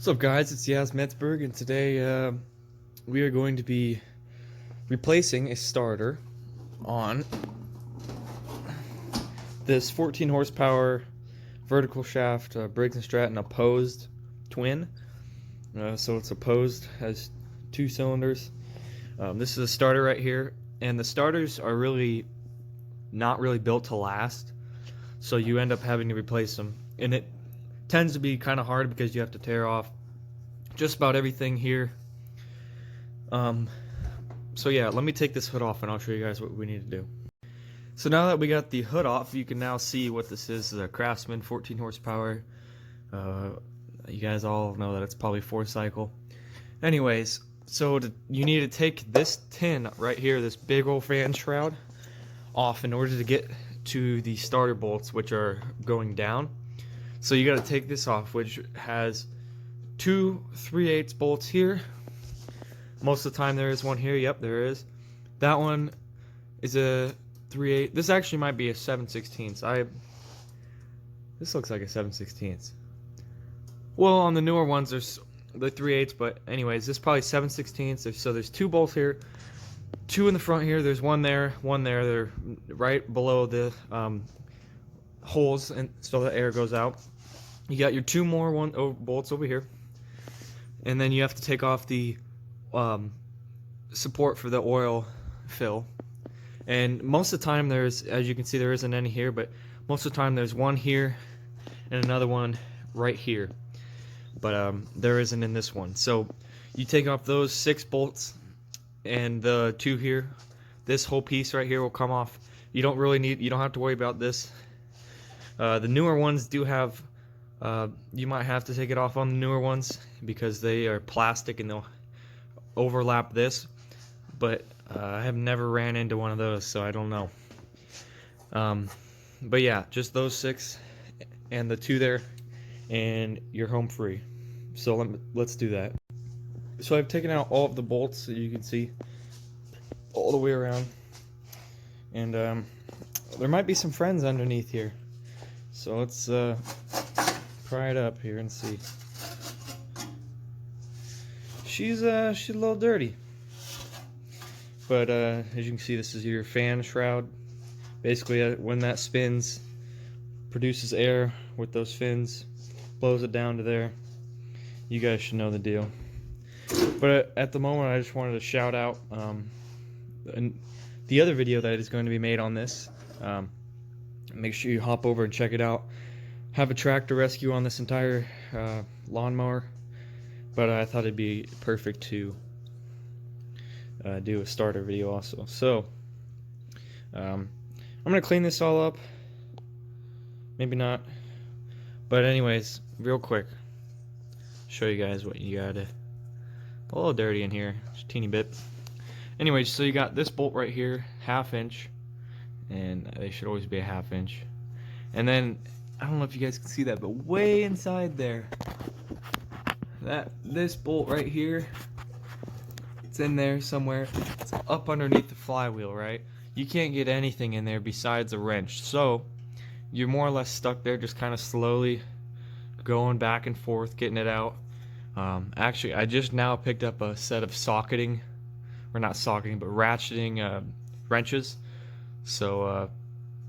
What's up, guys? It's Yaz Metzberg, and today we are going to be replacing a starter on this 14 horsepower vertical shaft Briggs & Stratton opposed twin. So it's opposed, has two cylinders. This is a starter right here, and the starters are really not really built to last, so you end up having to replace them, and it tends to be kind of hard because you have to tear off just about everything here. So yeah, let me take this hood off and I'll show you guys what we need to do. So now that we got the hood off, you can now see what this is. This is a Craftsman 14 horsepower. You guys all know that it's probably 4-cycle. Anyways, so you need to take this tin right here, this big old fan shroud, off in order to get to the starter bolts, which are going down. So you got to take this off, which has two 3/8 bolts here. Most of the time there is one here. Yep, there is. That one is a 3/8. This actually might be a 7/16. This looks like a 7/16. Well, on the newer ones there's the 3/8, but anyways, this is probably 7/16. So there's two bolts here, two in the front here. There's one there, one there. They're right below the holes, and so the air goes out. You got your two more bolts over here, and then you have to take off the support for the oil fill. And most of the time there's, as you can see, there isn't any here, but most of the time there's one here and another one right here, but there isn't in this one. So you take off those 6 bolts and the 2 here. This whole piece right here will come off. You don't have to worry about this. The newer ones do have, you might have to take it off on the newer ones because they are plastic and they'll overlap this, but I have never ran into one of those, so I don't know. But yeah, just those 6 and the 2 there, and you're home free. So let's do that. So I've taken out all of the bolts, so you can see all the way around, and there might be some friends underneath here, so let's pry it up here and see. She's a little dirty, but as you can see, this is your fan shroud. Basically, when that spins, produces air with those fins, blows it down to there. You guys should know the deal. But at the moment, I just wanted to shout out the other video that is going to be made on this. Make sure you hop over and check it out. Have a tractor rescue on this entire lawnmower, but I thought it'd be perfect to do a starter video also. So I'm gonna clean this all up, maybe not, but anyways, real quick, show you guys what you got. A little dirty in here, just a teeny bit. Anyways, so you got this bolt right here, 1/2 inch, and they should always be a 1/2 inch. And then I don't know if you guys can see that, but way inside there, this bolt right here, it's in there somewhere. It's up underneath the flywheel, right? You can't get anything in there besides a wrench, so you're more or less stuck there, just kind of slowly going back and forth, getting it out. Actually, I just now picked up a set of socketing, or not socketing, but ratcheting wrenches, so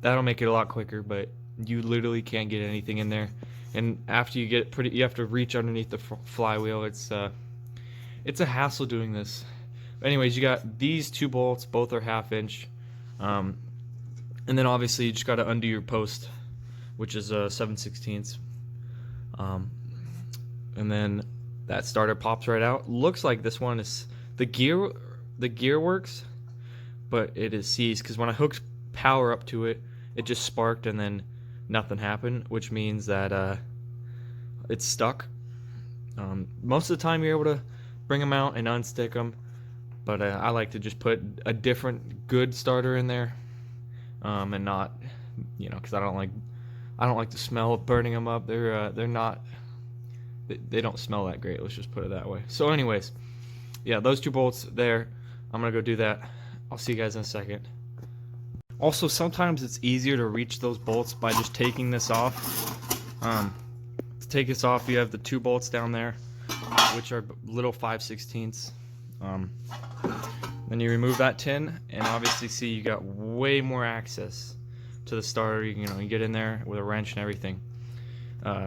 that'll make it a lot quicker, but you literally can't get anything in there. And after you get it you have to reach underneath the flywheel. It's a hassle doing this. But anyways, you got these 2 bolts, both are 1/2 inch, and then obviously you just got to undo your post, which is 7/16, and then that starter pops right out. Looks like this one is the gear works, but it is seized because when I hooked power up to it, it just sparked and then nothing happened, which means that it's stuck. Most of the time you're able to bring them out and unstick them, but I like to just put a different good starter in there, and not, because I don't like the smell of burning them up. They don't smell that great, let's just put it that way. So anyways, yeah, those 2 bolts there, I'm gonna go do that. I'll see you guys in a second. Also, sometimes it's easier to reach those bolts by just taking this off. To take this off, you have the 2 bolts down there. which are little 5/16. Then you remove that tin, and obviously see you got way more access to the starter. You get in there with a wrench and everything.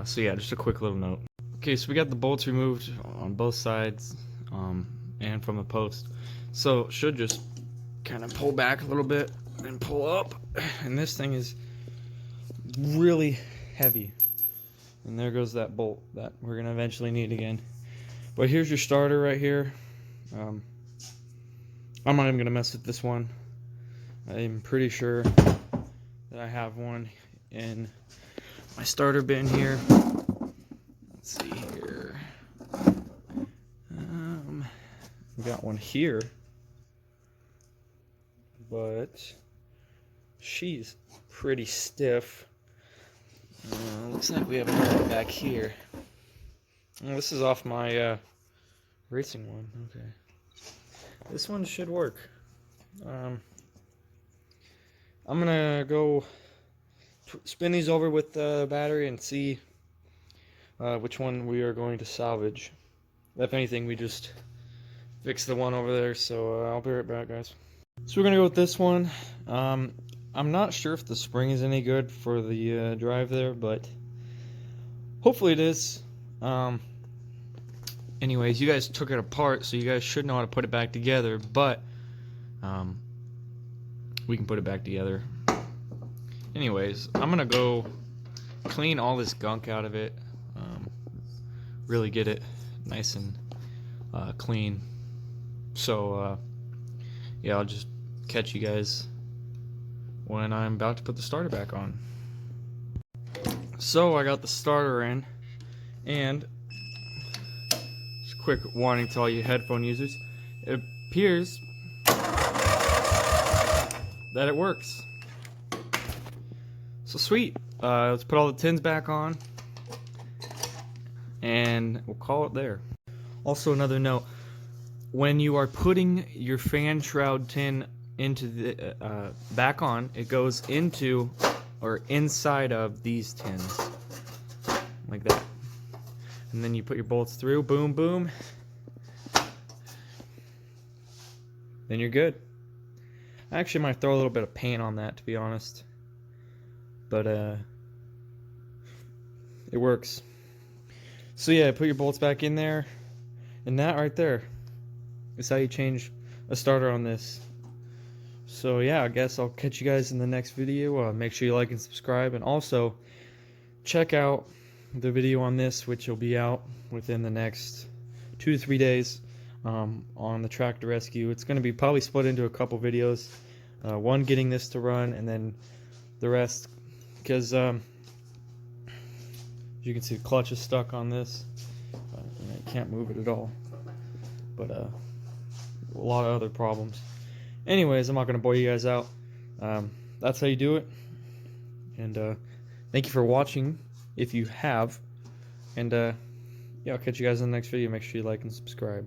So yeah, just a quick little note. Okay, so we got the bolts removed on both sides, and from the post. So it should just kind of pull back a little bit and pull up. And this thing is really heavy. And there goes that bolt that we're gonna eventually need again. But here's your starter right here. I'm not even gonna mess with this one. I'm pretty sure that I have one in my starter bin here. Let's see here. We got one here, but she's pretty stiff. Looks like we have another one back here. Oh, this is off my racing one. Okay, this one should work. I'm gonna go spin these over with the battery and see which one we are going to salvage. If anything, we just fix the one over there. So I'll be right back, guys. So we're gonna go with this one. I'm not sure if the spring is any good for the drive there, but hopefully it is. Anyways, you guys took it apart, so you guys should know how to put it back together, but we can put it back together. Anyways, I'm gonna go clean all this gunk out of it, really get it nice and clean. So yeah, I'll just catch you guys when I'm about to put the starter back on. So I got the starter in, and just a quick warning to all you headphone users, it appears that it works. So sweet. Let's put all the tins back on, and we'll call it there. Also, another note, when you are putting your fan shroud tin into the back on, it goes into or inside of these tins like that, and then you put your bolts through, boom boom, then you're good. I actually might throw a little bit of paint on that, to be honest, but it works. So yeah, put your bolts back in there, and that right there is how you change a starter on this. So yeah, I guess I'll catch you guys in the next video. Make sure you like and subscribe, and also check out the video on this, which will be out within the next 2 to 3 days, on the tractor rescue. It's going to be probably split into a couple videos, one getting this to run, and then the rest, because you can see the clutch is stuck on this. I can't move it at all, but a lot of other problems. Anyways, I'm not going to bore you guys out. That's how you do it. And thank you for watching, if you have. And yeah, I'll catch you guys in the next video. Make sure you like and subscribe.